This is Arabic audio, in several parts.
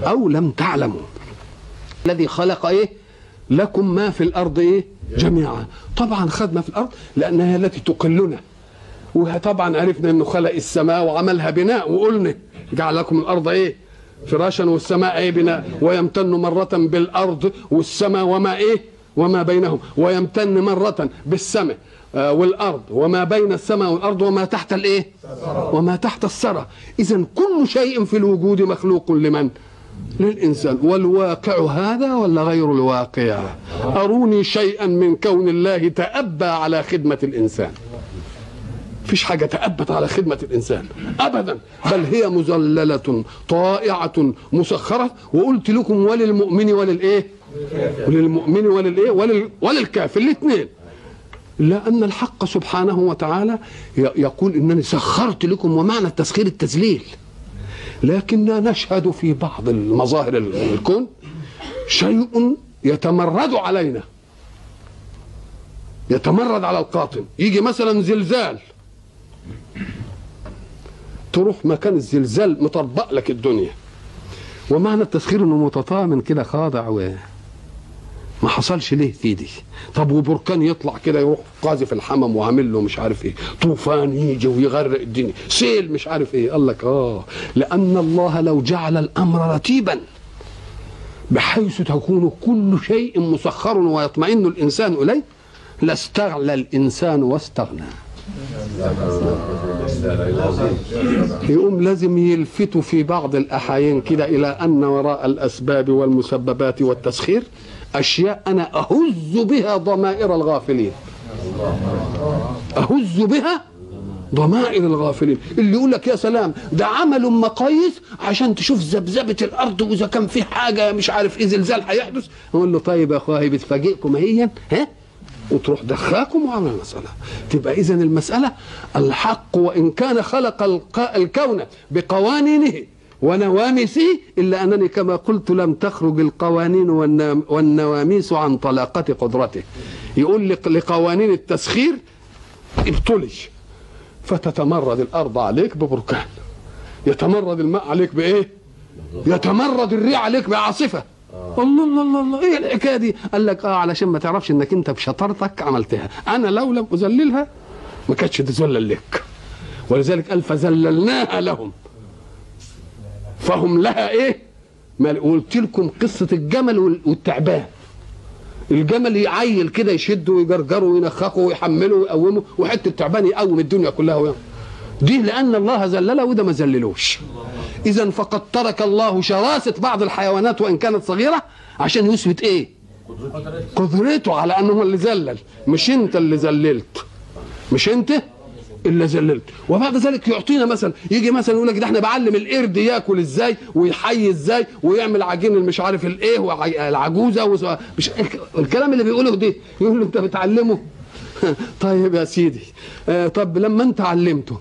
أو لم تعلموا الذي خلق إيه لكم ما في الأرض إيه جميعا. طبعا خدنا في الأرض لأنها التي تقلنا، وطبعا عرفنا أنه خلق السماء وعملها بناء، وقلنا جعل لكم الأرض إيه فراشا والسماء إيه بناء، ويمتن مرة بالأرض والسماء وما إيه وما بينهم، ويمتن مرة بالسماء والأرض وما بين السماء والأرض وما تحت الإيه وما تحت الثرى. إذن كل شيء في الوجود مخلوق لمن؟ للإنسان. والواقع هذا ولا غير الواقع؟ أروني شيئا من كون الله تأبى على خدمة الإنسان. فيش حاجة تأبت على خدمة الإنسان أبدا، بل هي مذللة طائعة مسخرة. وقلت لكم وللمؤمن وللإيه وللمؤمن وللإيه وللكافر الاثنين، لأن الحق سبحانه وتعالى يقول إنني سخرت لكم، ومعنى التسخير التذليل. لكننا نشهد في بعض المظاهر الكون شيء يتمرد علينا، يتمرد على القاطن. يجي مثلا زلزال، تروح مكان الزلزال مطربق لك الدنيا، ومعنى التسخير انه متطامن كده خاضع ما حصلش ليه في دي. طب وبركان يطلع كده يروح قاذف الحمم وعامل له مش عارف ايه، طوفان يجي ويغرق الدنيا، سيل مش عارف ايه. قال لك لان الله لو جعل الامر رتيبا بحيث تكون كل شيء مسخر ويطمئن الانسان اليه لاستغلى الانسان واستغنى. يقوم لازم يلفتوا في بعض الأحايين كده إلى أن وراء الأسباب والمسببات والتسخير أشياء أنا أهز بها ضمائر الغافلين، أهز بها ضمائر الغافلين. اللي يقول لك يا سلام ده عملوا مقاييس عشان تشوف ذبذبة الأرض وإذا كان في حاجة مش عارف إيه زلزال هيحدث، يقول له طيب يا أخويا بتفاجئكم هي وتروح دخاكم وعمل المسألة. تبقى إذن المسألة الحق وإن كان خلق الكون بقوانينه ونواميسه، إلا أنني كما قلت لم تخرج القوانين والنواميس عن طلاقة قدرته. يقول لقوانين التسخير ابطلي، فتتمرد الأرض عليك ببركان، يتمرد الماء عليك بإيه؟ يتمرد الريح عليك بعاصفة. الله الله الله الله ايه الحكايه دي؟ قال لك علشان ما تعرفش انك انت بشطارتك عملتها، انا لو لم اذللها ما كانتش تذلل لك. ولذلك قال فذللناها لهم فهم لها ايه؟ قلت لكم قصه الجمل والتعبان. الجمل يعيل كده يشده ويجرجره وينخخه ويحمله ويقومه، وحته التعبان يقوم الدنيا كلها دي لأن الله ذلله وده ما ذللوش. إذن فقد ترك الله شراسة بعض الحيوانات وإن كانت صغيرة عشان يثبت إيه؟ قدرته على أنه اللي ذلل، مش أنت اللي ذللت، مش أنت اللي ذللت. وبعد ذلك يعطينا مثلا، يجي مثلا يقول لك ده احنا بعلم القرد ياكل ازاي ويحيي ازاي ويعمل عجين مش عارف الايه والعجوزه مش الكلام اللي بيقوله ده، يقول له انت بتعلمه. طيب يا سيدي، طب لما انت علمته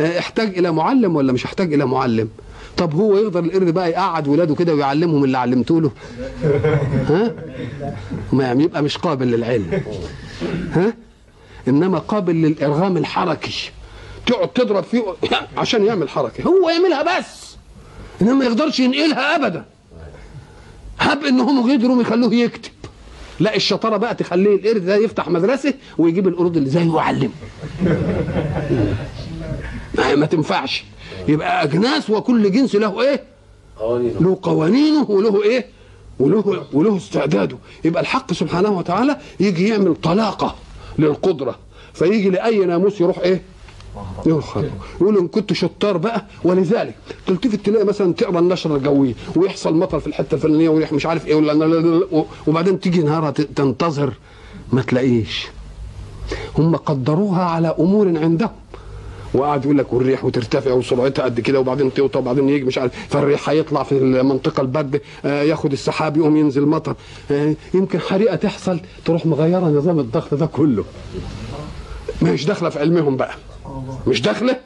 احتاج الى معلم ولا مش احتاج الى معلم؟ طب هو يقدر القرد بقى يقعد ولاده كده ويعلمهم اللي علمته له؟ ما يبقى مش قابل للعلم، انما قابل للارغام الحركي. تقعد تضرب فيه عشان يعمل حركه، هو يعملها بس، انما ما يقدرش ينقلها ابدا. هب انهم يقدروا يخلوه يكتب. لا، الشطاره بقى تخليه القرد ده يفتح مدرسه ويجيب القرود اللي زيه ويعلمه. ما تنفعش. يبقى اجناس وكل جنس له ايه؟ له قوانينه وله ايه؟ وله استعداده. يبقى الحق سبحانه وتعالى يجي يعمل طلاقه للقدره، فيجي لاي ناموس يروح ايه؟ يقول ان كنت شطار بقى. ولذلك تلتفت تلاقي مثلا تقرا النشره الجويه ويحصل مطر في الحته الفلانيه ويروح مش عارف ايه وبعدين تيجي نهارها تنتظر ما تلاقيش. هم قدروها على امور عندهم، وقعد يقول لك والريح وترتفع وسرعتها قد كده وبعدين توطى وبعدين يجي مش عارف، فالريح هيطلع في المنطقه البارده ياخد السحاب يقوم ينزل مطر، يمكن حريقه تحصل تروح مغيره نظام الضغط ده كله. مش داخله في علمهم بقى، مش داخله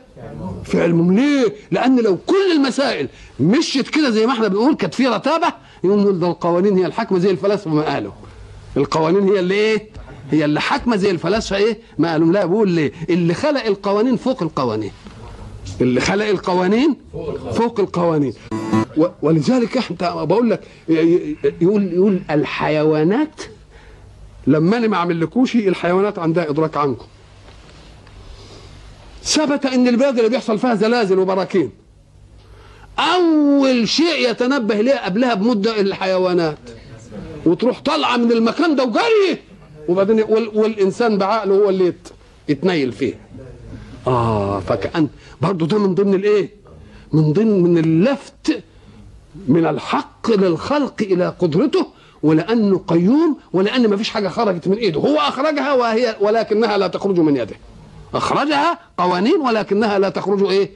في علمهم. ليه؟ لان لو كل المسائل مشيت كده زي ما احنا بنقول كانت في رتابه، يقول ده القوانين هي الحاكمه زي الفلاسفه ما قالوا. القوانين هي اللي ايه؟ هي اللي حاكمه زي الفلاسفه ايه؟ ما قالوا. لا، بقول ليه؟ اللي خلق القوانين فوق القوانين، اللي خلق القوانين فوق القوانين. ولذلك احنا بقول لك يقول الحيوانات لما انا ما اعملكوش الحيوانات عندها ادراك عنكم. ثبت ان البلاد اللي بيحصل فيها زلازل وبراكين اول شيء يتنبه ليه قبلها بمده الحيوانات، وتروح طالعه من المكان ده وجري، وبعدين والانسان بعقله هو اللي يتنيل فيه. فكأن برضه ده من ضمن الايه؟ من اللفت من الحق للخلق الى قدرته، ولانه قيوم، ولان ما فيش حاجه خرجت من ايده، هو اخرجها ولكنها لا تخرج من يده. اخرجها قوانين ولكنها لا تخرج ايه؟